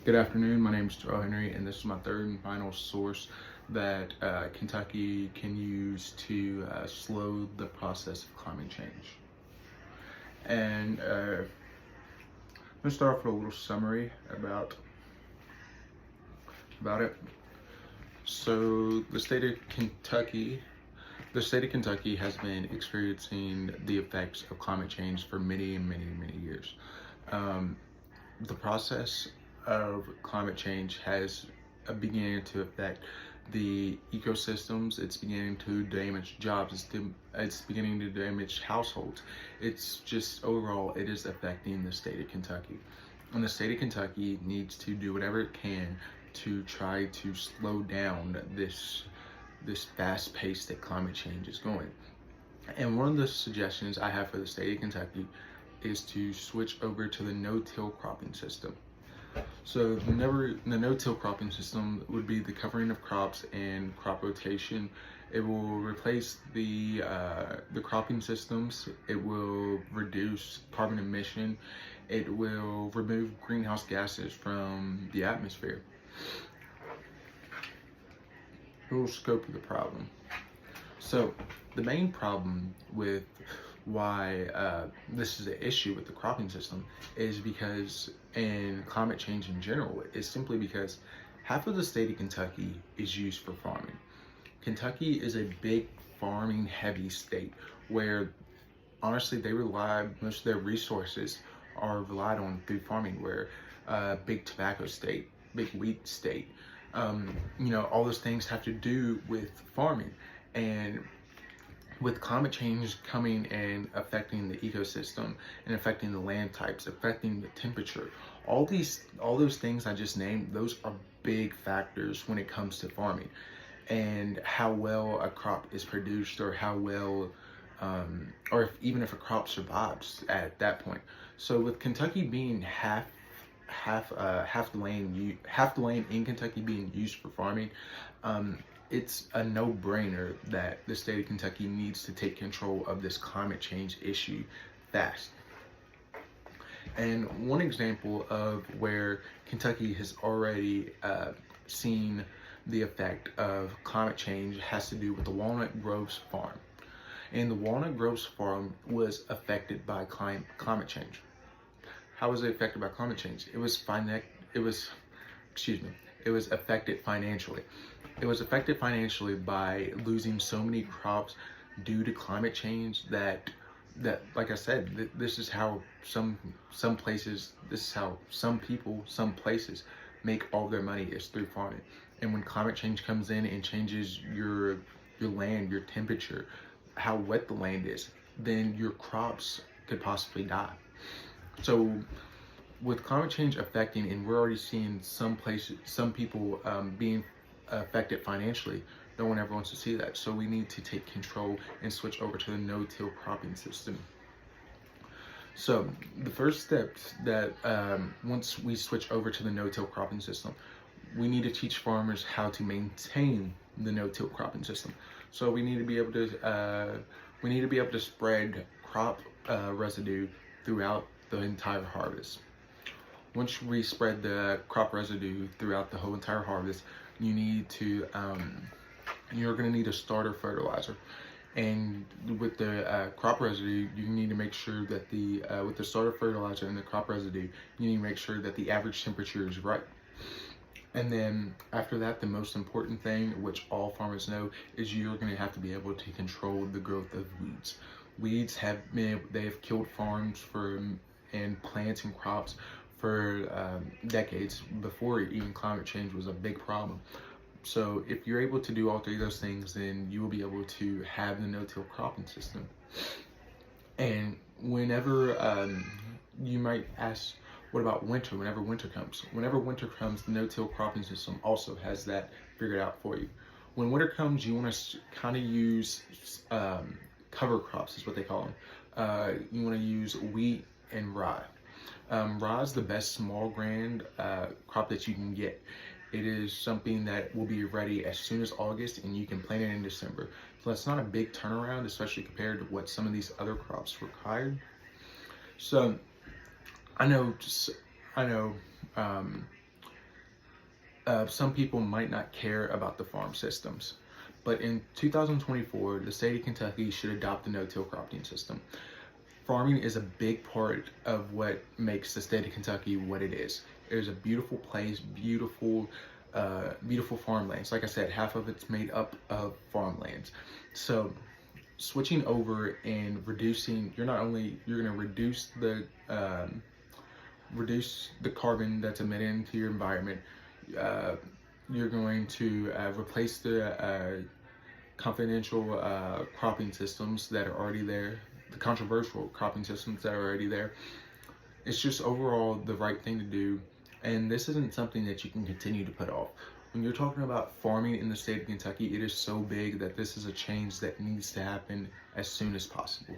Good afternoon. My name is Joe Henry, and this is my third and final source that Kentucky can use to slow the process of climate change. And I'm going to start off with a little summary about it. So the state of Kentucky has been experiencing the effects of climate change for many, many years. The process of climate change has beginning to affect the ecosystems. It's beginning to damage jobs. It's beginning to damage households. It's just overall, it is affecting the state of Kentucky. And the state of Kentucky needs to do whatever it can to try to slow down this fast pace that climate change is going. And one of the suggestions I have for the state of Kentucky is to switch over to the no-till cropping system. So the no-till cropping system would be the covering of crops and crop rotation. It will replace the cropping systems. It will reduce carbon emission. It will remove greenhouse gases from the atmosphere. Little scope of the problem. So the main problem with why this is an issue with the cropping system is because, and climate change in general, is simply because half of the state of Kentucky is used for farming. Kentucky is a big farming heavy state where honestly most of their resources are relied on through farming. Where big tobacco state, big wheat state, all those things have to do with farming. And with climate change coming and affecting the ecosystem and affecting the land types, affecting the temperature, all those things I just named, those are big factors when it comes to farming and how well a crop is produced, or how well, or even if a crop survives at that point. So with Kentucky being half the land in Kentucky being used for farming, it's a no-brainer that the state of Kentucky needs to take control of this climate change issue fast. And one example of where Kentucky has already seen the effect of climate change has to do with the Walnut Groves Farm. And the Walnut Groves Farm was affected by climate change. How was it affected by climate change? It was affected financially. It was affected financially by losing so many crops due to climate change that like I said, this is how some places make all their money is through farming. And when climate change comes in and changes your land, your temperature, how wet the land is, then your crops could possibly die. So with climate change affecting, and we're already seeing some people being affected financially, no one ever wants to see that. So we need to take control and switch over to the no-till cropping system. So the first steps that once we switch over to the no-till cropping system, we need to teach farmers how to maintain the no-till cropping system. So we need to be able to spread crop residue throughout the entire harvest. Once we spread the crop residue throughout the whole entire harvest, you're going to need a starter fertilizer. And with the crop residue, you need to make sure that with the starter fertilizer and the crop residue, you need to make sure that the average temperature is right. And then after that, the most important thing, which all farmers know, is you're going to have to be able to control the growth of weeds. Weeds have killed farms and plants and crops for decades before even climate change was a big problem. So if you're able to do all three of those things, then you will be able to have the no-till cropping system. And whenever you might ask, what about winter? Whenever winter comes, the no-till cropping system also has that figured out for you. When winter comes, you want to kind of use cover crops, is what they call them. You want to use wheat and rye. Rye is the best small grain crop that you can get. It is something that will be ready as soon as August, and you can plant it in December. So that's not a big turnaround, especially compared to what some of these other crops required. So I know some people might not care about the farm systems, but in 2024, the state of Kentucky should adopt the no-till cropping system. Farming is a big part of what makes the state of Kentucky what it is. It is a beautiful place, beautiful farmlands. Like I said, half of it's made up of farmlands. So switching over and reducing, you're going to reduce the carbon that's emitted into your environment. You're going to replace the confidential cropping systems that are already there, the controversial cropping systems that are already there. It's just overall the right thing to do, and this isn't something that you can continue to put off. When you're talking about farming in the state of Kentucky, it is so big that this is a change that needs to happen as soon as possible.